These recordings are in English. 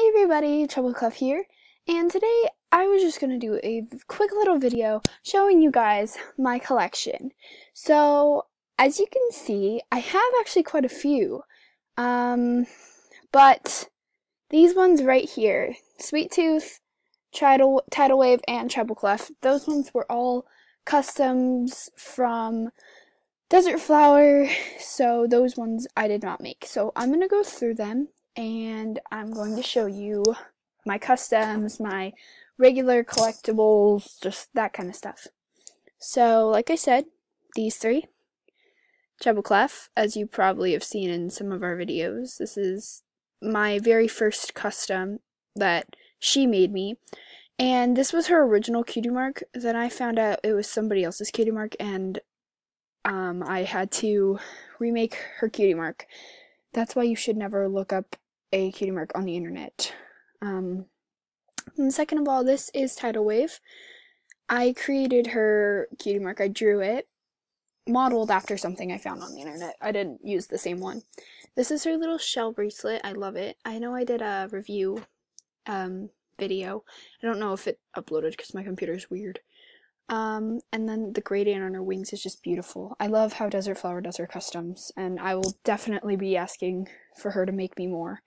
Hey everybody, Trebleclef here, and today I was just going to do a quick little video showing you guys my collection. So, as you can see, I have actually quite a few, but these ones right here, Sweet Tooth, Tidal Wave, and Trebleclef, those ones were all customs from Desert Flower, so those ones I did not make. So I'm going to go through them and I'm going to show you my customs, my regular collectibles, just that kind of stuff. So, like I said, these three. Trebleclef, as you probably have seen in some of our videos. This is my very first custom that she made me. And this was her original cutie mark. Then I found out it was somebody else's cutie mark, and I had to remake her cutie mark. That's why you should never look up a cutie mark on the internet. And second of all, this is Tidal Wave. I created her cutie mark. I drew it, modeled after something I found on the internet. I didn't use the same one. This is her little shell bracelet. I love it. I know I did a review video. I don't know if it uploaded because my computer's weird. And then the gradient on her wings is just beautiful. I love how Desert Flower does her customs, and I will definitely be asking for her to make me more.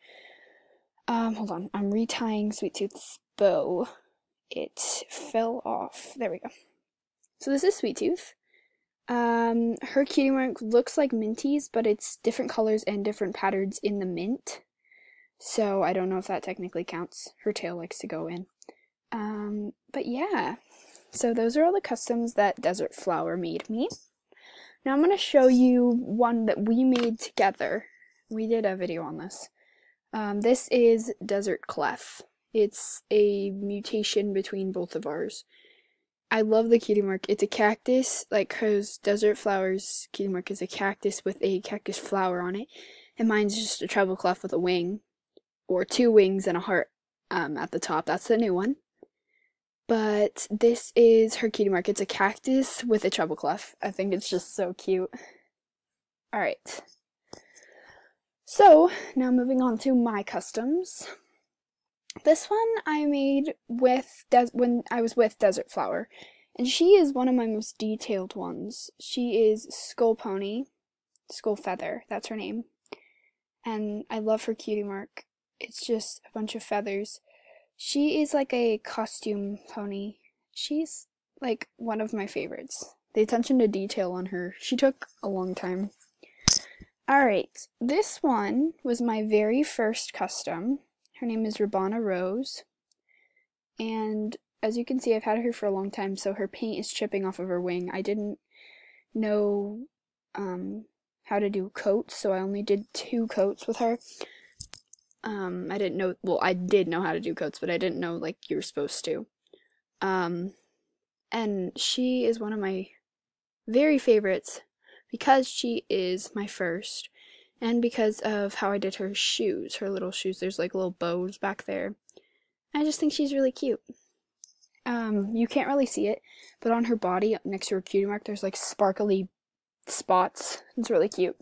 Hold on, I'm retying Sweet Tooth's bow. It fell off. There we go. So this is Sweet Tooth. Her cutie mark looks like Minty's, but it's different colors and different patterns in the mint. So I don't know if that technically counts. Her tail likes to go in. But yeah. So those are all the customs that Desert Flower made me. Now I'm going to show you one that we made together. We did a video on this. This is Trebleclef. It's a mutation between both of ours. I love the cutie mark. It's a cactus, like because Desert Flower's cutie mark is a cactus with a cactus flower on it, and mine's just a Trebleclef with a wing, or two wings and a heart at the top. That's the new one. But this is her cutie mark. It's a cactus with a Trebleclef. I think it's just so cute. Alright. So, now moving on to my customs. This one I made with when I was with Desert Flower. And she is one of my most detailed ones. She is Skull Pony. Skull Feather, that's her name. And I love her cutie mark. It's just a bunch of feathers. She is like a costume pony. She's like one of my favorites. The attention to detail on her. She took a long time. Alright, this one was my very first custom. Her name is Rabana Rose. And as you can see, I've had her for a long time, so her paint is chipping off of her wing. I didn't know how to do coats, so I only did 2 coats with her. I didn't know, well, I did know how to do coats, but I didn't know, like, you were supposed to. And she is one of my very favorites because she is my first, and because of how I did her shoes, her little shoes. There's, like, little bows back there. I just think she's really cute. You can't really see it, but on her body, next to her cutie mark, there's, like, sparkly spots. It's really cute.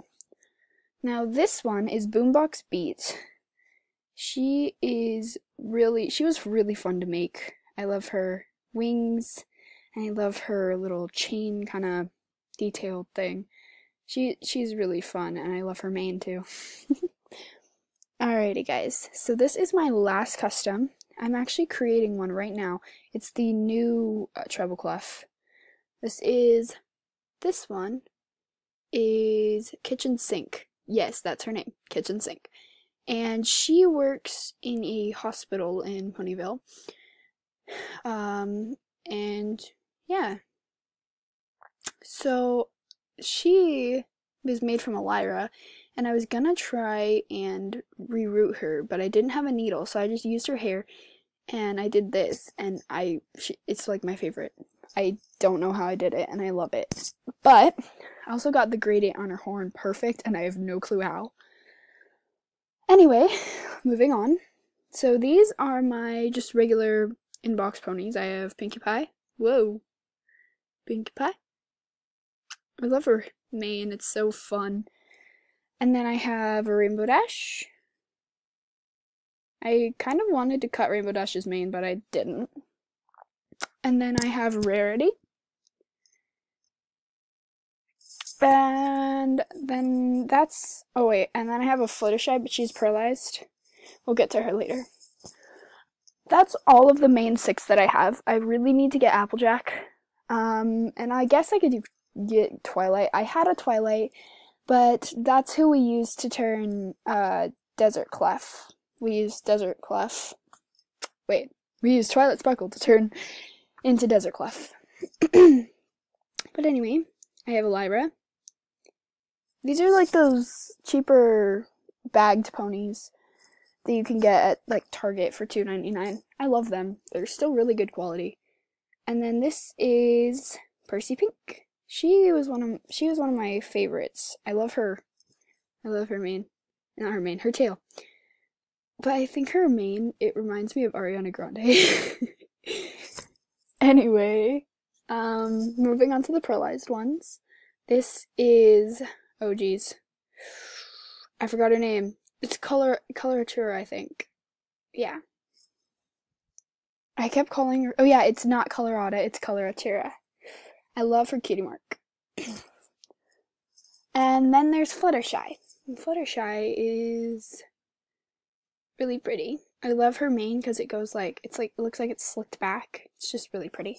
Now, this one is Boombox Beats. She was really fun to make. I love her wings, and I love her little chain kind of detailed thing. She's really fun, and I love her mane too. Alrighty guys, so this is my last custom. I'm actually creating one right now. It's the new Trebleclef. This one is Kitchen Sink. Yes, that's her name, Kitchen Sink. And she works in a hospital in Ponyville. And yeah. So she was made from a lyra, and I was gonna try and reroot her, but I didn't have a needle, so I just used her hair, and I did this, and it's like my favorite. I don't know how I did it, and I love it. But I also got the gradient on her horn perfect, and I have no clue how. Anyway, moving on. So these are my just regular inbox ponies. I have Pinkie Pie. Whoa. Pinkie Pie. I love her mane. It's so fun. And then I have a Rainbow Dash. I kind of wanted to cut Rainbow Dash's mane, but I didn't. And then I have Rarity. And then that's, oh wait, and then I have a Fluttershy, but she's paralyzed. We'll get to her later. That's all of the main 6 that I have. I really need to get Applejack. And I guess I could get Twilight. I had a Twilight, but that's who we used to turn Desert Clef. We used Desert Clef. Wait, we used Twilight Sparkle to turn into Desert Clef. But anyway, I have a Lyra. These are like those cheaper bagged ponies that you can get at like Target for $2.99. I love them. They're still really good quality. And then this is Percy Pink. She was one of my favorites. I love her. I love her mane. Not her mane, her tail. But I think her mane, it reminds me of Ariana Grande. Anyway, moving on to the pearlized ones. This is, oh geez, I forgot her name. It's Coloratura, I think. Yeah. I kept calling her, oh yeah, it's not Colorado, it's Coloratura. I love her cutie mark. And then there's Fluttershy. And Fluttershy is really pretty. I love her mane because it goes like, it looks like it's slicked back. It's just really pretty.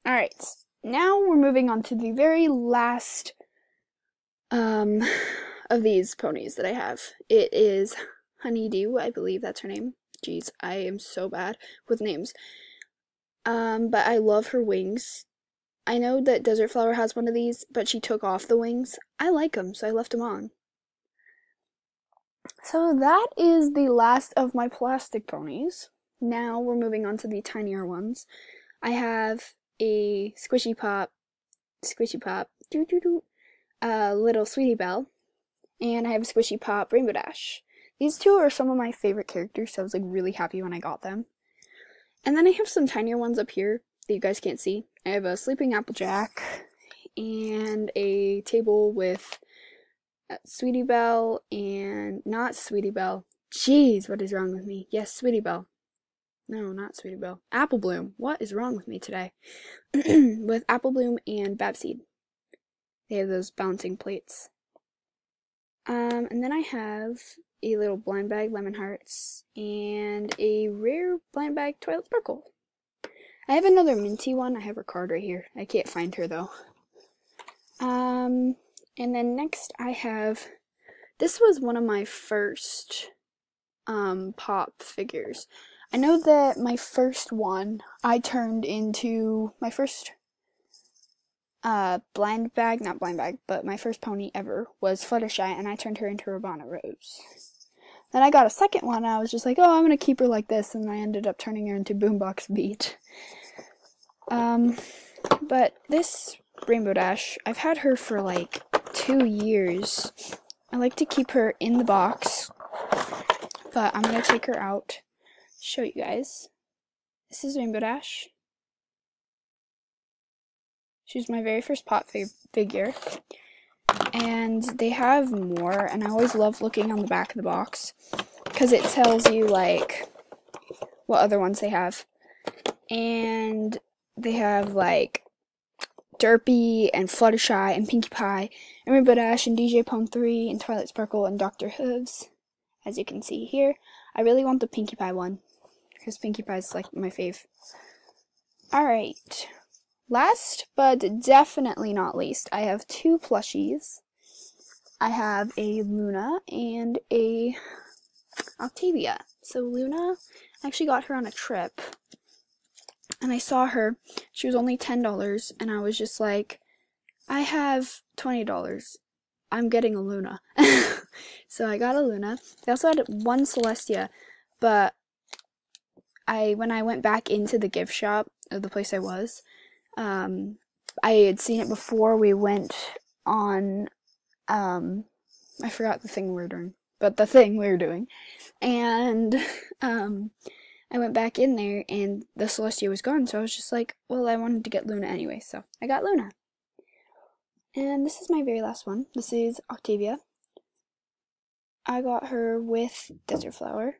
Alright, now we're moving on to the very last of these ponies that I have. It is Honeydew, I believe that's her name. Jeez, I am so bad with names. But I love her wings. I know that Desert Flower has one of these, but she took off the wings. I like them, so I left them on. So that is the last of my plastic ponies. Now we're moving on to the tinier ones. I have a Squishy Pop, little Sweetie Belle, and I have a Squishy Pop Rainbow Dash. These two are some of my favorite characters, so I was like really happy when I got them. And then I have some tinier ones up here that you guys can't see. I have a Sleeping Applejack and a table with Sweetie Belle and not Sweetie Belle. Jeez, what is wrong with me? Yes, Sweetie Belle. No, not Sweetie Belle. Apple Bloom. What is wrong with me today? With Apple Bloom and Babseed. They have those bouncing plates. And then I have a little blind bag Lemon Hearts and a rare blind bag Twilight Sparkle. I have another minty one. I have her card right here. I can't find her though. And then next I have, this was one of my first pop figures. I know that my first one I turned into, my first blind bag, not blind bag, but my first pony ever was Fluttershy, and I turned her into Ravana Rose. Then I got a second one, and I was just like, oh, I'm gonna keep her like this, and I ended up turning her into Boombox Beat. But this Rainbow Dash, I've had her for like 2 years. I like to keep her in the box, but I'm gonna take her out, show you guys. This is Rainbow Dash. She's my very first pop figure, and they have more, and I always love looking on the back of the box, because it tells you, like, what other ones they have, and they have, like, Derpy, and Fluttershy, and Pinkie Pie, and Rainbow Dash, and DJ Pone 3, and Twilight Sparkle, and Dr. Hooves, as you can see here. I really want the Pinkie Pie one, because Pinkie Pie is, like, my fave. Alright. Last, but definitely not least, I have 2 plushies. I have a Luna and a Octavia. So Luna, I actually got her on a trip, and I saw her. She was only $10, and I was just like, I have $20. I'm getting a Luna. So I got a Luna. I also had one Celestia, but when I went back into the gift shop of the place I was, I had seen it before we went on, I forgot the thing we were doing, but the thing we were doing, and, I went back in there, and the Celestia was gone, so I was just like, well, I wanted to get Luna anyway, so I got Luna. And this is my very last one. This is Octavia. I got her with Desert Flower.